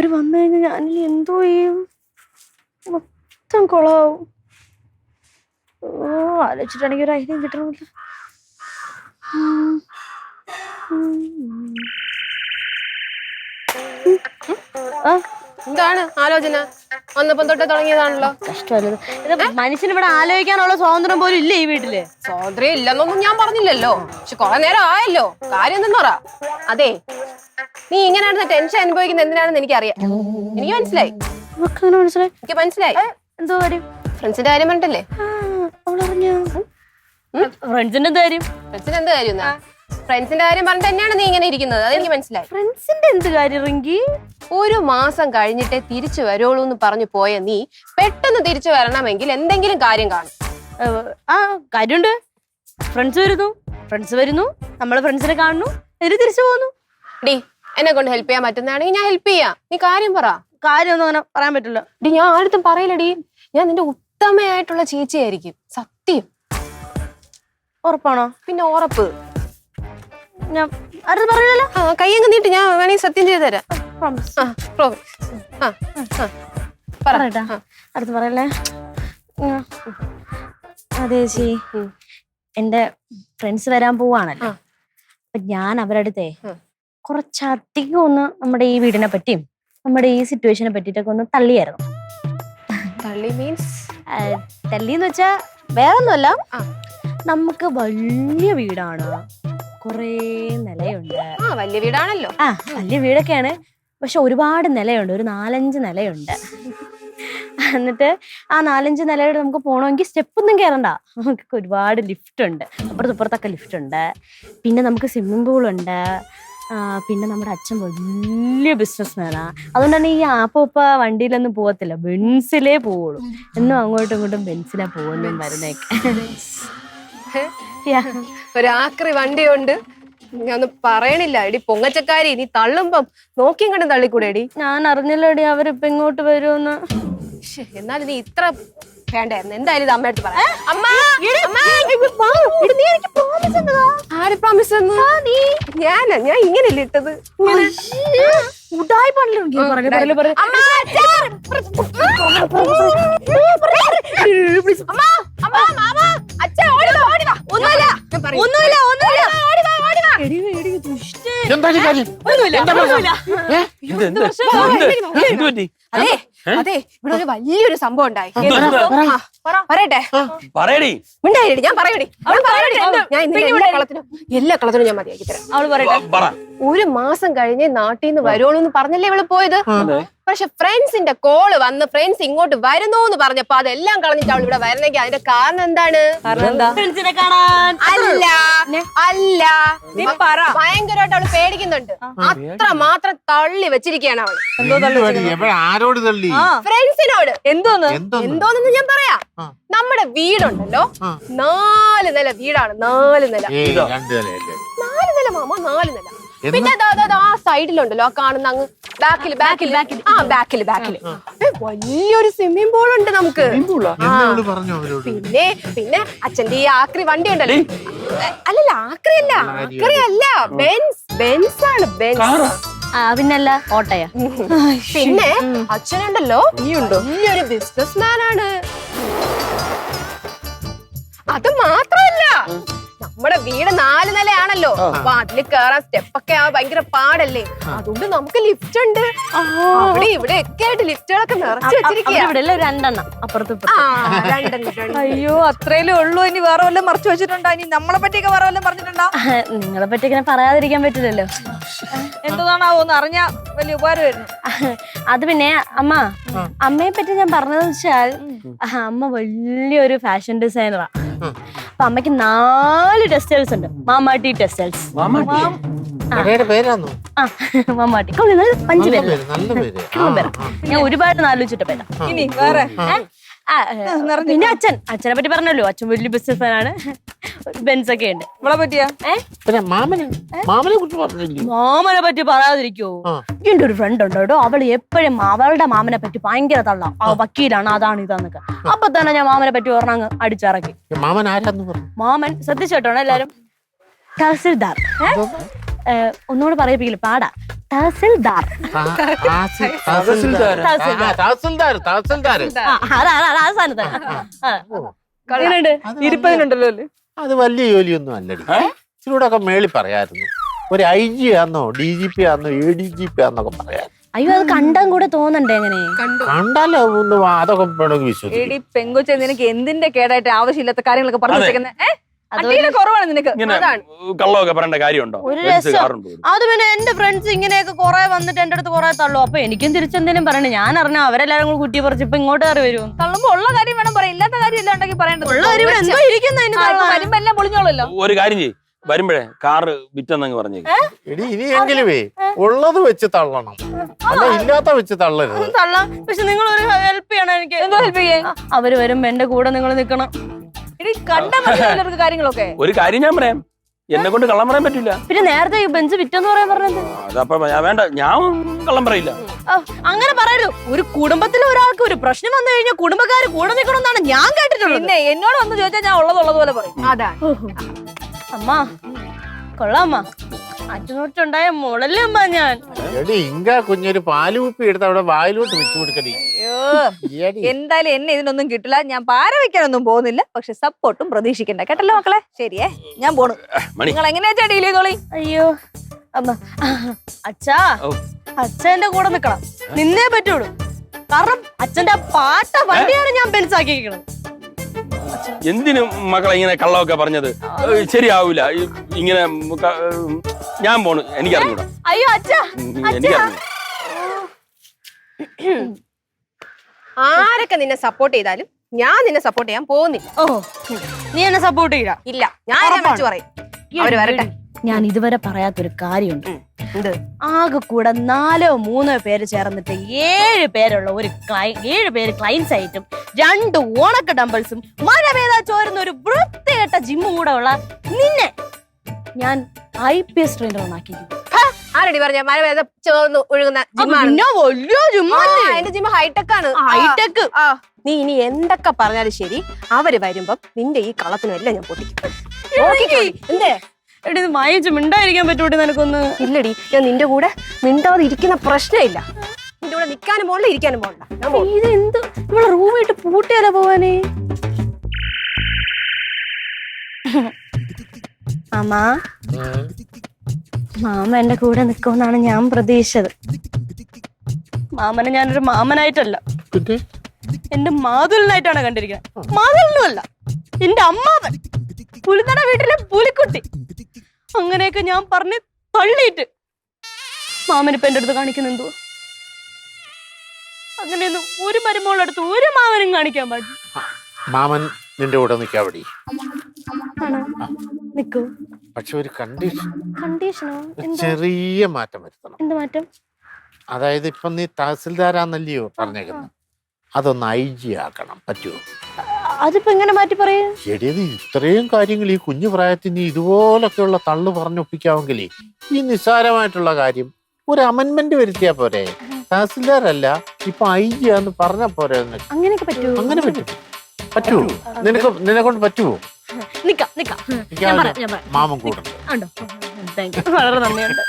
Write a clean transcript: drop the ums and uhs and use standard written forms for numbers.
ഇവര് വന്നു കഴിഞ്ഞാൽ ഞാനിനി എന്തോ ചെയ്യും? മൊത്തം കുളമാവും. ആലോചിച്ചിട്ടാണെങ്കിൽ ഒരു ഐഡിയ കിട്ടണമില്ല. എന്താണ് ആലോചന? വന്നപ്പം തൊട്ടേ തുടങ്ങിയതാണല്ലോ. കഷ്ടമല്ലത്. ഇത് മനുഷ്യന് ഇവിടെ ആലോചിക്കാനുള്ള സ്വാതന്ത്ര്യം പോലും ഇല്ല ഈ വീട്ടില്. സ്വാതന്ത്ര്യം ഇല്ലെന്നൊന്നും ഞാൻ പറഞ്ഞില്ലല്ലോ. പക്ഷെ കുറെ നേരം ആയല്ലോ. കാര്യം എന്തെന്ന് പറ. അതെ, നീ ഇങ്ങനെയാണ് ടെൻഷൻ അനുഭവിക്കുന്നത് എന്തിനാണെന്ന് എനിക്കറിയാം. എനിക്ക് മനസ്സിലായി. എനിക്ക് മനസ്സിലായി. എന്തോ കാര്യം? ഫ്രണ്ട്സിന്റെ കാര്യം പറഞ്ഞിട്ടല്ലേ? ഫ്രണ്ട്സിന്റെ എന്ത് കാര്യം? ഫ്രണ്ട്സിന്റെ എന്ത് കാര്യം? ഫ്രണ്ട്സിന്റെ കാര്യം പറഞ്ഞിട്ട് തന്നെയാണ് നീ ഇങ്ങനെ ഇരിക്കുന്നത്. അതെനിക്ക് മനസ്സിലായി. ഫ്രണ്ട്സിന്റെ എന്ത് കാര്യം റിങ്കി? ഒരു മാസം കഴിഞ്ഞിട്ടേ തിരിച്ചു വരുള്ളൂ എന്ന് പറഞ്ഞു പോയ നീ പെട്ടെന്ന് തിരിച്ചു വരണമെങ്കിൽ എന്തെങ്കിലും കാര്യം കാണും. ആ കാര്യമുണ്ട്. ഫ്രണ്ട്സ് വരുന്നു, നമ്മള് ഫ്രണ്ട്സിനെ കാണുന്നു, എന്നിട്ട് തിരിച്ചു പോകുന്നു. ഡി, എന്നെ കൊണ്ട് ഹെൽപ്പ് ചെയ്യാൻ പറ്റുന്നതാണെങ്കിൽ ഞാൻ ഹെൽപ്പ് ചെയ്യാം. നീ കാര്യം പറ. കാര്യമൊന്നും അങ്ങനെ പറയാൻ പറ്റില്ല. ഡി, ഞാൻ ആടുത്തും പറയില്ലടി. ഞാൻ നിന്റെ ഉത്തമയായിട്ടുള്ള ചേച്ചിയായിരിക്കും. സത്യം. ഉറപ്പാണോ? പിന്നെ ഉറപ്പ്. ഞാൻ ആരും പറയില്ലല്ലോ. കയ്യങ്ങ് നീട്ട്, ഞാൻ വേണമെങ്കിൽ സത്യം ചെയ്ത് തരാം. അടുത്ത് പറയല്ലേ. അതെ ചേച്ചി, എന്റെ ഫ്രണ്ട്സ് വരാൻ പോവാണല്ലോ. അപ്പൊ ഞാൻ അവരുടെ അടുത്തേ കുറച്ചധികം ഒന്ന് നമ്മുടെ ഈ വീടിനെ പറ്റിയും നമ്മുടെ ഈ സിറ്റുവേഷനെ പറ്റിയിട്ടൊക്കെ ഒന്ന് തള്ളിയായിരുന്നു. തള്ളിന്ന് വെച്ചാ വേറൊന്നുമല്ല, നമുക്ക് വലിയ വീടാണ്, കൊറേ നിലയുണ്ട്. വലിയ വീടാണല്ലോ. വലിയ വീടൊക്കെയാണ്. പക്ഷെ ഒരുപാട് നിലയുണ്ട്, ഒരു 4-5 നിലയുണ്ട്. എന്നിട്ട് ആ 4-5 നിലയോട് നമുക്ക് പോകണമെങ്കിൽ സ്റ്റെപ്പൊന്നും കയറണ്ട. നമുക്ക് ഒരുപാട് ലിഫ്റ്റ് ഉണ്ട്, അപ്പുറത്തൊക്കെ ലിഫ്റ്റ് ഉണ്ട്. പിന്നെ നമുക്ക് സ്വിമ്മിംഗ് പൂളുണ്ട്. പിന്നെ നമ്മുടെ അച്ഛൻ വലിയ ബിസിനസ്മാനാ. അതുകൊണ്ട് തന്നെ ഈ ആപ്പ വണ്ടിയിലൊന്നും പോകത്തില്ല, ബെൻസിലേ പോവുള്ളൂ. എന്നും അങ്ങോട്ടും ഇങ്ങോട്ടും ബെൻസിലാ പോകുന്നതും വരുന്നേക്കെ. ഒരാക്രി വണ്ടിയുണ്ട്. ഞാനൊന്നും പറയണില്ല. എടി പൊങ്ങച്ചക്കാരി, നീ തള്ളുമ്പം നോക്കിയും കണ്ടും തള്ളിക്കൂടെടി. ഞാൻ അറിഞ്ഞില്ലടി അവരിപ്പൊ ഇങ്ങോട്ട് വരുമെന്ന്. എന്നാലും നീ ഇത്ര വേണ്ടായിരുന്നു. എന്തായാലും ഇത് അമ്മയടുത്ത് പറയാം. ഞാൻ ഇങ്ങനെയല്ലേ ഇട്ടത്? അതെ അതെ, ഇവിടെ ഒരു വലിയൊരു സംഭവം ഉണ്ടായി. പറയട്ടെ? മിണ്ടായിരടി, ഞാൻ പറയടി. ഞാൻ എല്ലാ കളത്തിനും ഞാൻ മതിയാക്കി തരാം. അവള് പറയട്ടെ. ഒരു മാസം കഴിഞ്ഞ് നാട്ടിൽ നിന്ന് വരുള്ളൂ എന്ന് പറഞ്ഞല്ലേ ഇവള് പോയത്. പക്ഷെ ഫ്രണ്ട്സിന്റെ കോള് വന്ന് ഫ്രണ്ട്സ് ഇങ്ങോട്ട് വരുന്നു എന്ന് പറഞ്ഞപ്പോ അതെല്ലാം കളഞ്ഞിട്ട് അവൾ ഇവിടെ വരുന്നെങ്കിൽ അതിന്റെ കാരണം എന്താണ്? അല്ല ഭയങ്കരമായിട്ട് അവള് പേടിക്കുന്നുണ്ട്. അത്ര മാത്രം തള്ളി വെച്ചിരിക്കുകയാണ് അവള്. ഫ്രണ്ട്സിനോട്. എന്തോന്ന് ഞാൻ പറയാം. നമ്മുടെ വീടുണ്ടല്ലോ, 4 നില വീടാണ്. 4 നില. 4 നില മാമ, 4 നില. പിന്നെ ആ സൈഡിലുണ്ടല്ലോ, ആ കാണുന്ന അങ്ങ് ബാക്കില് വലിയൊരു സ്വിമ്മിംഗ് പൂൾ ഉണ്ട് നമുക്ക്. പിന്നെ അച്ഛന്റെ ഈ ആക്രി വണ്ടി ഉണ്ടല്ലോ. അല്ലല്ല, ആക്രിയല്ല, ബെൻസ് ആണ്. പിന്നല്ല ഓട്ടയാ. പിന്നെ അച്ഛനുണ്ടല്ലോ, വലിയൊരു ബിസിനസ്മാൻ ആണ്. അത് മാത്രമല്ല, നമ്മുടെ വീട് 4 നിലയാണല്ലോ. അപ്പൊ അതില് കയറാൻ സ്റ്റെപ്പൊക്കെ ഭയങ്കര പാടല്ലേ. അതുകൊണ്ട് നമുക്ക് ലിഫ്റ്റ് ഉണ്ട്. അവിടെ ഇവിടെ ഒക്കെ ആയിട്ട് ലിഫ്റ്റുകളൊക്കെ നിറച്ചു വെച്ചിരിക്കുക. 2 അപ്പുറത്ത്. അയ്യോ, അത്രയല്ലേ ഉള്ളൂ. ഇനി വേറെ വല്ലതും മറച്ചു വെച്ചിട്ടുണ്ടോ? ഇനി നമ്മളെ പറ്റിയൊക്കെ വേറെ വല്ലതും പറഞ്ഞിട്ടുണ്ടോ? നിങ്ങളെ പറ്റി ഇങ്ങനെ പറയാതിരിക്കാൻ പറ്റില്ലല്ലോ. എന്താണാവോന്ന് അറിഞ്ഞാ വലിയ ഉപകാരമായിരുന്നു. അത് പിന്നെ അമ്മയെ പറ്റി ഞാൻ പറഞ്ഞതെന്ന് വെച്ചാൽ, അമ്മ വലിയൊരു ഫാഷൻ ഡിസൈനറാ. അപ്പൊ അമ്മയ്ക്ക് 4 ടെക്സ്റ്റൈൽസ് ഉണ്ട്. മാമാട്ടി ടെക്സ്റ്റൈൽസ്. മാമാട്ടി 5 പേര്. ഞാൻ ഒരുപാട് ആലോചിച്ചിട്ട പേരാ. ഇനി വേറെ പിന്നെ അച്ഛനെ പറ്റി പറഞ്ഞല്ലോ, അച്ഛൻ വലിയ ബിസിനസ്മാനാണ്. ബെൻസ് ഒക്കെ ഉണ്ട്. ഇവളെ പറ്റിയാ? മാമനെ പറ്റി പറയാതിരിക്കോ? എന്റെ ഒരു ഫ്രണ്ട് ഉണ്ട് കേട്ടോ, അവള് എപ്പോഴും അവളുടെ മാമനെ പറ്റി ഭയങ്കര തള്ളാം. വക്കീലാണ്, അതാണ് ഇതാന്നൊക്കെ. അപ്പൊ തന്നെ ഞാൻ മാമനെ പറ്റി പറഞ്ഞങ്ങ് അടിച്ചിറക്കി. മാമൻ ശ്രദ്ധിച്ചോട്ടോ എല്ലാരും, തഹസിൽദാർ. ഒന്നുകൂടെ പറയിപ്പിക്കില്ല, പാടാ. തഹസിൽദാർ. തഹസിൽദാർ. ആ സാധനം തന്നെ. എങ്ങനെയുണ്ട്? ഇരുപ്പതിനുണ്ടല്ലോ അല്ലേ? അത് വലിയ ജോലിയൊന്നും അല്ലടി. ഇച്ചിരൂടെ ഒക്കെ മേളി പറയായിരുന്നു. ഒരു IG ആന്നോ DGP ആന്നോ ADGP ആന്നൊക്കെ പറയാം. അയ്യോ അത് കണ്ടാൻ കൂടെ തോന്നണ്ടേ എങ്ങനെ? കണ്ടാലോ ഒന്നും അതൊക്കെ വേണമെങ്കിൽ വിശ്വസിക്കും. എടി പെങ്കൊച്ചെ, നിനക്ക് എന്തിന്റെ കേടായിട്ട് ആവശ്യമില്ലാത്ത കാര്യങ്ങളൊക്കെ പറഞ്ഞു വെച്ചേക്കുന്നത്? കുറവാണ് നിനക്ക്. കള്ളമൊക്കെ പറയേണ്ട കാര്യമുണ്ടോ? ഒരു രസം. അത് പിന്നെ എന്റെ ഫ്രണ്ട്സ് ഇങ്ങനെയൊക്കെ കുറെ വന്നിട്ട് എന്റെ അടുത്ത് കുറെ തള്ളു. അപ്പൊ എനിക്കും തിരിച്ചെന്തേലും പറയണേ. ഞാൻ അറിഞ്ഞു അവരെല്ലാരും കൂടി കുട്ടി പറിച്ച് ഇപ്പൊ ഇങ്ങോട്ട് കയറി വരും. തള്ളുമ്പോ ഉള്ള കാര്യം വേണം പറയാം, ഇല്ലാത്ത കാര്യം എല്ലാം ഉണ്ടെങ്കിൽ പറയേണ്ടത്. ഉള്ള കാര്യം എന്തോ ഇരിക്കുന്നതിന് വരുമ്പോ എല്ലാം പൊളിഞ്ഞോളല്ലോ. ഒരു കാര്യം ചെയ്യ്, വരുമ്പോഴേ കാറ് വിറ്റെന്നങ്ങ് പറഞ്ഞേ. എടി ഇനിയെങ്കിലുമേ ഉള്ളത് വെച്ച് തള്ളണം, അല്ല ഇല്ലാത്ത വെച്ച് തള്ളരുത്. തള്ളാം, പക്ഷെ നിങ്ങൾ ഒരു ഹെൽപ്പ് ചെയ്യണം എനിക്ക്. എന്തോ ഹെൽപ്പ് ചെയ്യാൻ? അവര് വരുമ്പോ എന്റെ കൂടെ നിങ്ങൾ നിക്കണം. എടി കണ്ട മതി കാര്യങ്ങളൊക്കെ. ഒരു കാര്യം ഞാൻ പറയാം, എന്നെ കൊണ്ട് കള്ളം പറയാൻ പറ്റില്ല. പിന്നെ നേരത്തെ ഈ ബെഞ്ച് വിറ്റെന്ന് പറയാൻ പറഞ്ഞത് അതപ്പൊ വേണ്ട, ഞാൻ കള്ളം പറയില്ല. അങ്ങനെ പറയരുത്. ഒരു കുടുംബത്തിലെ ഒരാൾക്ക് ഒരു പ്രശ്നം വന്നു കഴിഞ്ഞാൽ കുടുംബക്കാര് കൂടെ നിൽക്കണമെന്നാണ് ഞാൻ കേട്ടിട്ടുള്ളത്. പിന്നെ എന്നോട് വന്ന് ചോദിച്ചാൽ ഞാൻ ഉള്ളതുപോലെ പറയും. അതാണ്. അമ്മ കൊള്ളാം അമ്മ, അച്ഛനോട്ടുണ്ടായ മുളല്ലേ അമ്മ ഞാൻ. എടി ഇങ്ക കുഞ്ഞൊരു പാല് കുപ്പി എടുത്ത് അവിടെ വായിലോട്ട് വെച്ചു കൊടുക്കടി. അയ്യോ, എന്തായാലും എന്നെ ഇതിനൊന്നും കിട്ടില്ല. ഞാൻ പാര വെക്കാനൊന്നും പോകുന്നില്ല, പക്ഷെ സപ്പോർട്ടും പ്രതീക്ഷിക്കണ്ട. കേട്ടല്ലോ മക്കളെ? ശരിയേ, ഞാൻ പോണു. നിങ്ങൾ എങ്ങനെയാ ഡീൽ ചെയ്തോളി. അയ്യോ അമ്മ, അച്ഛാ അച്ഛന്റെ കൂടെ നിക്കണം, നിന്നേ പറ്റുള്ളൂ. കാരണം അച്ഛന്റെ പാട്ട വണ്ടിയാണ് ഞാൻ ബെൻസാക്കിയിരിക്കണത്. എന്തിനും മക്കളെ ഇങ്ങനെ കള്ളമൊക്കെ പറഞ്ഞത്? ശരിയാവൂല ഇങ്ങനെ. ഞാൻ പോണു, എനിക്കറിഞ്ഞൂടാ. അയ്യോ അച്ഛാ, എനിക്കറിഞ്ഞൂടാ. ആരൊക്കെ നിന്നെ സപ്പോർട്ട് ചെയ്താലും ഞാൻ നിന്നെ സപ്പോർട്ട് ചെയ്യാൻ പോകുന്നില്ല. ഓ നീ എന്നെ സപ്പോർട്ട് ചെയ്യ? ഇല്ല, ഞാൻ വിളിച്ചു പറയും. അവര് വരട്ടെ. ഞാൻ ഇതുവരെ പറയാത്തൊരു കാര്യമുണ്ട്. എന്ത്? ആകെ കൂടെ 4 or 3 പേര് ചേർന്നിട്ട് 7 പേരുള്ള ഒരു 7 പേര് ക്ലൈൻസ് ആയിട്ടും 2 ഉണക്ക ഡംബിൾസും മഴ പെയ്താ ചോരുന്ന ഒരു വൃത്തികെട്ട ജിമ്മും കൂടെ ഉള്ള നിന്നെ ഞാൻ IPS ട്രെയിനർ ആക്കിയിരിക്കും. ആരടി പറഞ്ഞ മഴ വേദ ചേർന്ന് ഒഴുകുന്ന എന്റെ ജിമ്മ് ഹൈടെക് ആണ്. ഹൈടെക്. നീ ഇനി എന്തൊക്കെ പറഞ്ഞാലും ശരി, അവര് വരുമ്പം നിന്റെ ഈ കളത്തിനും എല്ലാം ഞാൻ പൊട്ടിക്കും. എന്തേ എടി വായിച്ച് മിണ്ടായിരിക്കാൻ പറ്റൂട്ടി നിനക്കൊന്ന്? ഇല്ലടി, ഞാൻ നിന്റെ കൂടെ മിണ്ടാതെ ഇരിക്കുന്ന പ്രശ്നമില്ല. നിന്റെ കൂടെ നിക്കാനും പോകണ്ട, ഇരിക്കാനും പോകണ്ട. ഇതെന്ത് നമ്മളെ റൂമായിട്ട് പൂട്ടിയാലോ പോവാനേ? അമ്മാ, മാമ എന്റെ കൂടെ നിക്കുമെന്നാണ് ഞാൻ പ്രതീക്ഷിച്ചത്. മാമനെ ഞാനൊരു മാമനായിട്ടല്ല, എന്റെ മാതുലിനായിട്ടാണ് കണ്ടിരിക്കുന്നത്. മാതുലിനുമല്ല, എന്റെ അമ്മാവൻ, പുലിത്തട വീട്ടിലെ പുലിക്കുട്ടി. അങ്ങനെയൊക്കെ ഞാൻ പറഞ്ഞ് തള്ളിയിട്ട് മാമനിപ്പ എന്റെ അടുത്ത് കാണിക്കുന്ന എന്തോ? അങ്ങനെയൊന്നും ഒരു മരുമോളടുത്ത് ഒരു മാമനും കാണിക്കാൻ പാടില്ല. മാമൻ നിന്റെ കൂടെ നിൽക്കാവടി. നിക്കൂ, പക്ഷെ ഒരു കണ്ടീഷൻ. കണ്ടീഷനോ? ചെറിയ മാറ്റം വരുത്തണം. എന്ത് മാറ്റം? അതായത് ഇപ്പൊ നീ തഹസിൽദാരാന്നല്ലയോ പറഞ്ഞേക്കുന്നത്, അതൊന്ന് IG ആക്കണം. പറ്റുമോ? അതിപ്പോ എങ്ങനെ മാറ്റി പറയൂ? എടിയത് ഇത്രയും കാര്യങ്ങൾ ഈ കുഞ്ഞു പ്രായത്തിൽ നീ ഇതുപോലൊക്കെയുള്ള തള്ളു പറഞ്ഞൊപ്പിക്കാമെങ്കിൽ ഈ നിസ്സാരമായിട്ടുള്ള കാര്യം ഒരു അമെന്റ്മെന്റ് വരുത്തിയാ പോരെ? തഹസിൽദാരല്ല, ഇപ്പൊ IG ആന്ന് പറഞ്ഞാ പോരെ? അങ്ങനെയൊക്കെ പറ്റുമോ? അങ്ങനെ പറ്റുമോ? നിന്നെ കൊണ്ട് പറ്റുമോ? നിക്കാം. മാമൻ കൂടെ ഉണ്ടോ? വളരെ നന്ദിയുണ്ട്.